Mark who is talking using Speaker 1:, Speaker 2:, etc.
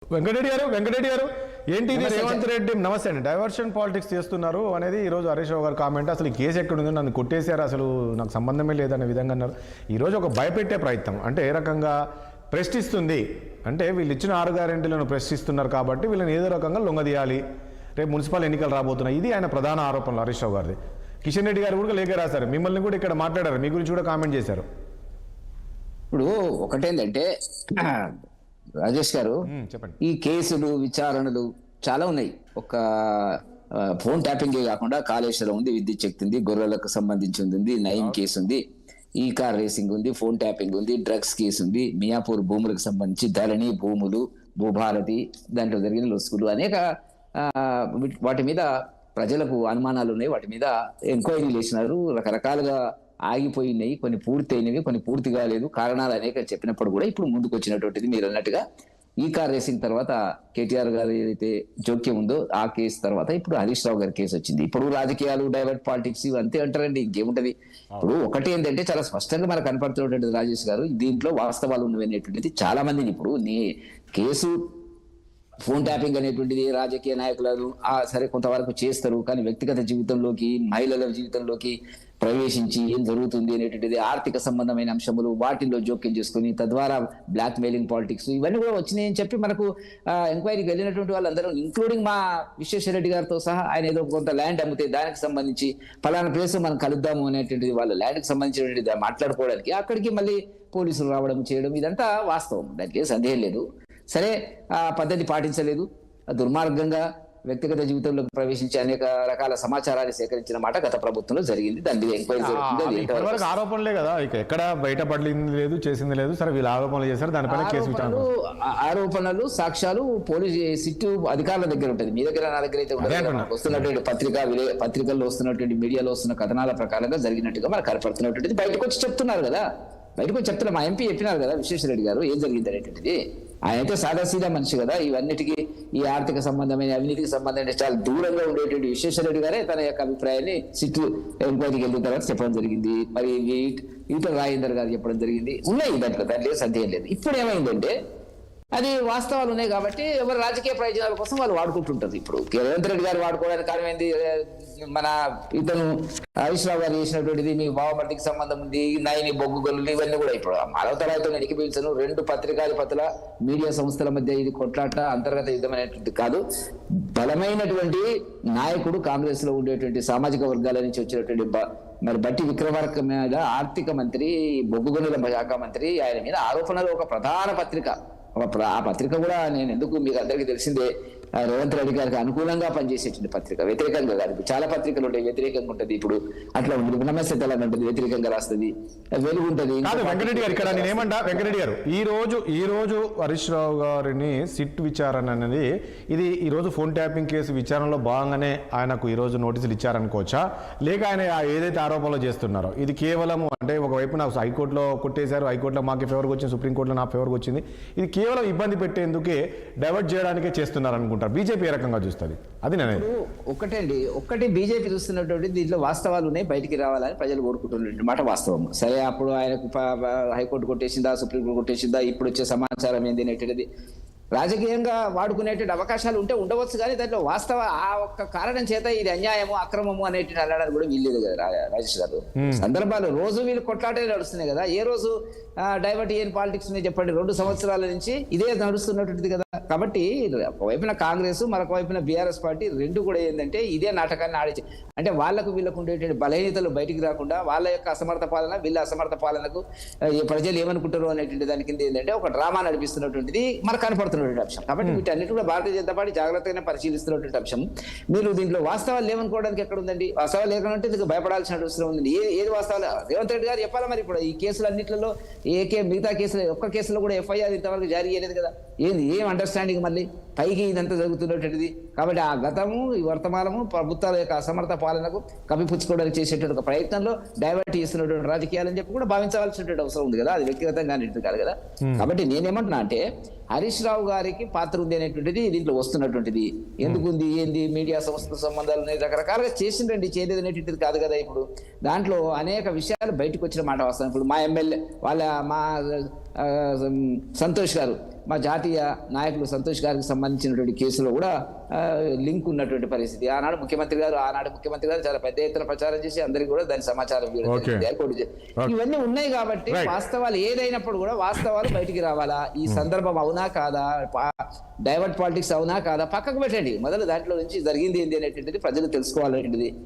Speaker 1: వెంకటరెడ్డి గారు ఏంటి ఇది? రేవంత్ రెడ్డి నమస్తే అండి, డైవర్షన్ పాలిటిక్స్ చేస్తున్నారు అనేది ఈరోజు హరీష్ రావు గారు కామెంట్. అసలు ఈ కేసు ఎక్కడుంది, నన్ను కొట్టేశారు, అసలు నాకు సంబంధమే లేదనే విధంగా అన్నారు. ఈరోజు ఒక భయపెట్టే ప్రయత్నం, అంటే ఏ రకంగా ప్రశ్నిస్తుంది అంటే వీళ్ళు ఇచ్చిన 6 గ్యారెంటీలను ప్రశ్నిస్తున్నారు కాబట్టి వీళ్ళని ఏదో రకంగా లొంగదీయాలి, రేపు మున్సిపల్ ఎన్నికలు రాబోతున్నాయి. ఇది ఆయన ప్రధాన ఆరోపణలు హరీష్ రావు గారిది. కిషన్ రెడ్డి గారు కూడా లేఖ రాశారు, మిమ్మల్ని కూడా ఇక్కడ మాట్లాడారు, మీ గురించి కూడా కామెంట్ చేశారు.
Speaker 2: ఇప్పుడు ఒకటేంటంటే రాజేష్ గారు,
Speaker 1: చెప్పండి,
Speaker 2: ఈ కేసులు విచారణలు చాలా ఉన్నాయి. ఒక ఫోన్ ట్యాపింగ్ కాకుండా కాళేశ్వరం ఉంది, విద్యుత్ శక్తి ఉంది, గొర్రెలకు సంబంధించి ఉంది, నయం కేసు ఉంది, ఈ కార్ రేసింగ్ ఉంది, ఫోన్ ట్యాపింగ్ ఉంది, డ్రగ్స్ కేసు ఉంది, మియాపూర్ భూములకు సంబంధించి ధరణి భూములు, భూభారతి, దాంట్లో జరిగిన లొసుగులు, అనేక వాటి మీద ప్రజలకు అనుమానాలు ఉన్నాయి. వాటి మీద ఎంక్వైరీలు చేసినారు, రకరకాలుగా ఆగిపోయినాయి, కొన్ని పూర్తి అయినవి, కొన్ని పూర్తి కాలేదు. కారణాలు అనేక చెప్పినప్పుడు కూడా ఇప్పుడు ముందుకు వచ్చినటువంటిది మీరు అన్నట్టుగా ఈ కార్ రేసింగ్ తర్వాత కేటీఆర్ గారు ఏదైతే జోక్యం ఉందో ఆ కేసు తర్వాత ఇప్పుడు హరీష్ రావు గారి కేసు వచ్చింది. ఇప్పుడు రాజకీయాలు, డైవర్ట్ పాలిటిక్స్ అంతే అంటారండి, ఇంకేముంటది. ఇప్పుడు ఒకటి ఏంటంటే చాలా స్పష్టంగా మనకు కనపడుతున్నటువంటిది రాజేష్ గారు, దీంట్లో వాస్తవాలు ఉన్నవనేటువంటిది చాలా మందిని ఇప్పుడు నీ కేసు ఫోన్ ట్యాపింగ్ అనేటువంటిది రాజకీయ నాయకులను సరే కొంతవరకు చేస్తారు, కానీ వ్యక్తిగత జీవితంలోకి, మహిళల జీవితంలోకి ప్రవేశించి ఏం జరుగుతుంది అనేటువంటిది, ఆర్థిక సంబంధమైన అంశములు వాటిల్లో జోక్యం చేసుకుని తద్వారా బ్లాక్ మెయిలింగ్ పాలిటిక్స్ ఇవన్నీ కూడా వచ్చినాయని చెప్పి మనకు ఎంక్వైరీకి వెళ్ళినటువంటి వాళ్ళందరూ, ఇంక్లూడింగ్ మా విశ్వేశ్వరరెడ్డి గారితో సహా, ఆయన ఏదో కొంత ల్యాండ్ అమ్మితే దానికి సంబంధించి పలానా ప్లేస్ మనం కలుద్దాము అనేటువంటిది వాళ్ళ ల్యాండ్కి సంబంధించినటువంటిది మాట్లాడుకోవడానికి అక్కడికి మళ్ళీ పోలీసులు రావడం చేయడం, ఇదంతా వాస్తవం, దానికి సందేహం లేదు. సరే, ఆ పద్ధతి పాటించలేదు, దుర్మార్గంగా వ్యక్తిగత జీవితంలోకి ప్రవేశించి అనేక రకాల సమాచారాన్ని సేకరించిన మాట గత ప్రభుత్వంలో జరిగింది. దాని మీద ఎంక్వైరీ జరుగుతుంది.
Speaker 1: ఆరోపణలే కదా, ఎక్కడ బయటపడింది లేదు, చేసింది లేదు. సరే, వీళ్ళు ఆరోపణలు చేశారు, దానిపైన కేసు
Speaker 2: ఆరోపణలు, సాక్ష్యాలు పోలీస్ సిట్టు అధికారుల దగ్గర ఉంటుంది, మీ దగ్గర నా దగ్గర అయితే వస్తున్నటువంటి పత్రికల్లో వస్తున్నటువంటి మీడియాలో వస్తున్న కథనాల ప్రకారంగా జరిగినట్టుగా మనకు కనపడుతున్నటువంటిది బయటకు వచ్చి చెప్తున్నారు కదా. బయటకు వచ్చి చెప్తున్నారు, మా ఎంపీ చెప్పినారు కదా విశ్వేశ్వరరెడ్డి గారు ఏం జరిగింది అనేటువంటిది. ఆయన అయితే సాదాసీదా మనిషి కదా, ఇవన్నిటికీ ఈ ఆర్థిక సంబంధమైన అవినీతికి సంబంధమైన చాలా దూరంగా ఉండేటువంటి విశ్వేశ్వరరెడ్డి గారే తన యొక్క అభిప్రాయాన్ని సిట్టు ఎంక్వైరీకి వెళ్ళిన తర్వాత చెప్పడం జరిగింది. మరి ఈటల రాజేందర్ గారు చెప్పడం జరిగింది. ఉన్నాయి దాంట్లో సందేహం లేదు. ఇప్పుడు ఏమైందంటే అది వాస్తవాలు ఉన్నాయి కాబట్టి ఎవరు రాజకీయ ప్రయోజనాల కోసం వాళ్ళు వాడుకుంటుంటారు. ఇప్పుడు రేవంత్ రెడ్డి గారు వాడుకోవడానికి కారణమైంది, మన ఇతను హరీష్ రావు గారు చేసినటువంటిది మీ బావమర్దికి సంబంధం ఉంది, నయని బొగ్గు గొల్లు, ఇవన్నీ కూడా ఇప్పుడు మానవతరాలతో ఎక్కిపించను. 2 పత్రికాధిపతుల మీడియా సంస్థల మధ్య ఇది కొట్లాట, అంతర్గత యుద్ధం అనేటువంటి కాదు. బలమైనటువంటి నాయకుడు, కాంగ్రెస్ లో ఉండేటువంటి సామాజిక వర్గాల నుంచి వచ్చినటువంటి మరి బట్టి విక్రమార్క మీద ఆర్థిక మంత్రి, బొగ్గు గనుల శాఖ మంత్రి, ఆయన మీద ఆరోపణలు ఒక ప్రధాన పత్రిక. ఆ పత్రిక కూడా నేను ఎందుకు మీకు అందరికీ తెలిసిందే, రేవంత్ రెడ్డి గారికి అనుకూలంగా పనిచేసేటువంటి పత్రిక, వ్యతిరేకంగా కాదు. చాలా పత్రికలు ఉంటాయి వ్యతిరేకంగా ఉంటుంది, ఇప్పుడు అట్లా ఉంటుంది. నమస్తే తెలంగాణ ఉంటుంది, వ్యతిరేకంగా రాస్తుంది, వెలుగు ఉంటుంది.
Speaker 1: వెంకటరెడ్డి గారు, ఇక్కడ నేనేమంటా, వెంకటరెడ్డి గారు ఈ రోజు హరీష్ రావు గారిని సిట్ విచారణ అనేది, ఇది ఈ రోజు ఫోన్ ట్యాపింగ్ కేసు విచారణలో భాగంగానే ఆయనకు ఈ రోజు నోటీసులు ఇచ్చారనుకోవచ్చా, లేక ఆయన ఏదైతే ఆరోపణలు చేస్తున్నారో ఇది కేవలం అంటే ఒకవైపు నాకు హైకోర్టులో కొట్టేశారు, హైకోర్టులో మాకు ఫేవర్గా వచ్చింది, సుప్రీంకోర్టులో నా ఫేవర్గా వచ్చింది, ఇది కేవలం ఇబ్బంది పెట్టేందుకే, డైవర్ట్ చేయడానికే చేస్తున్నారు అనుకుంటారు. బీజేపీ ఏ రకంగా చూస్తుంది అది నేను
Speaker 2: ఒకటి బీజేపీ చూస్తున్నటువంటి దీంట్లో వాస్తవాలు ఉన్నాయి, బయటికి రావాలని ప్రజలు కోరుకుంటున్నటువంటి మాట వాస్తవం. సరే, అప్పుడు ఆయనకు హైకోర్టు కొట్టేసిందా, సుప్రీంకోర్టు కొట్టేసిందా, ఇప్పుడు వచ్చే సమాచారం ఏంది అనేటువంటిది రాజకీయంగా వాడుకునేటువంటి అవకాశాలు ఉంటే ఉండవచ్చు, కానీ దాంట్లో వాస్తవ ఆ ఒక్క కారణం చేత ఇది అన్యాయము, అక్రమము అనేటువంటి అనడానికి కూడా వీల్లేదు కదా రాజేష్ గారు. సందర్భాలు రోజు వీళ్ళు కొట్లాటే నడుస్తున్నాయి కదా, ఏ రోజు డైవర్ట్ చేయని పాలిటిక్స్ చెప్పండి. 2 సంవత్సరాల నుంచి ఇదే నడుస్తున్నటువంటిది కదా. కాబట్టి ఒకవైపున కాంగ్రెస్, మరొక వైపున బీఆర్ఎస్ పార్టీ రెండు కూడా ఏంటంటే ఇదే నాటకాన్ని ఆడించి, అంటే వాళ్లకు వీళ్ళకు ఉండేటువంటి బలహీనతలు బయటికి రాకుండా వాళ్ళ యొక్క అసమర్థ పాలన, వీళ్ళ అసమర్థ పాలనకు ప్రజలు ఏమనుకుంటారు అనేటువంటి దాని కింద ఏంటంటే ఒక డ్రామా నడిపిస్తున్నటువంటిది మనకు కనపడుతున్నటువంటి అంశం. కాబట్టి వీటన్నిటి కూడా భారతీయ జనతా పార్టీ జాగ్రత్తగా పరిశీలిస్తున్నటువంటి అంశం. మీరు దీంట్లో వాస్తవాలు లేవనుకోవడానికి ఎక్కడ ఉందండి? వాస్తవాలు లేకుంటే ఇది భయపడాల్సిన అవసరం ఉంది. ఏది వాస్తవాలు రేవంత్ రెడ్డి గారు చెప్పాలా? మరి ఇప్పుడు ఈ కేసులు అన్నింటిలో మిగతా కేసులు ఒక్క కేసులో కూడా ఎఫ్ఐఆర్ ఇంతవరకు జారీ చేయలేదు కదా. ఏం అండర్స్టాండింగ్ మళ్ళీ పైకి ఇదంతా జరుగుతున్నటువంటిది. కాబట్టి ఆ గతము ఈ వర్తమానము ప్రభుత్వాల యొక్క అసమర్థ పాలనకు కప్పిపుచ్చుకోవడానికి చేసేటువంటి ఒక ప్రయత్నంలో డైవర్ట్ చేస్తున్నటువంటి రాజకీయాలని చెప్పి కూడా భావించవలసినటువంటి అవసరం ఉంది కదా, అది వ్యక్తిగతంగా అనేది కాదు కదా. కాబట్టి నేనేమంటున్నా అంటే హరీష్ రావు గారికి పాత్ర ఉంది అనేటువంటిది దీంట్లో వస్తున్నటువంటిది. ఎందుకుంది ఏంది మీడియా సంస్థల సంబంధాలు అనేది రకరకాలుగా చేసిందండి, చేయలేదు అనేటువంటిది కాదు కదా. ఇప్పుడు దాంట్లో అనేక విషయాలు బయటకు వచ్చిన మాట వస్తాయి. ఇప్పుడు మా ఎమ్మెల్యే మా సంతోష్ గారు, మా జాతీయ నాయకులు సంతోష్ గారికి సంబంధించినటువంటి కేసులో కూడా లింక్ ఉన్నటువంటి పరిస్థితి. ఆనాడు ముఖ్యమంత్రి గారు చాలా పెద్ద ఎత్తున ప్రచారం చేసి అందరికీ కూడా దాని సమాచారం ఇవన్నీ ఉన్నాయి. కాబట్టి వాస్తవాలు ఏదైనప్పుడు కూడా వాస్తవాలు బయటికి రావాలా. ఈ సందర్భం అవునా కాదా, డైవర్ట్ పాలిటిక్స్ అవునా కాదా పక్కకు పెట్టండి. మొదలు దాంట్లో నుంచి జరిగింది ఏంటి అనేటువంటిది ప్రజలు తెలుసుకోవాలనేటువంటిది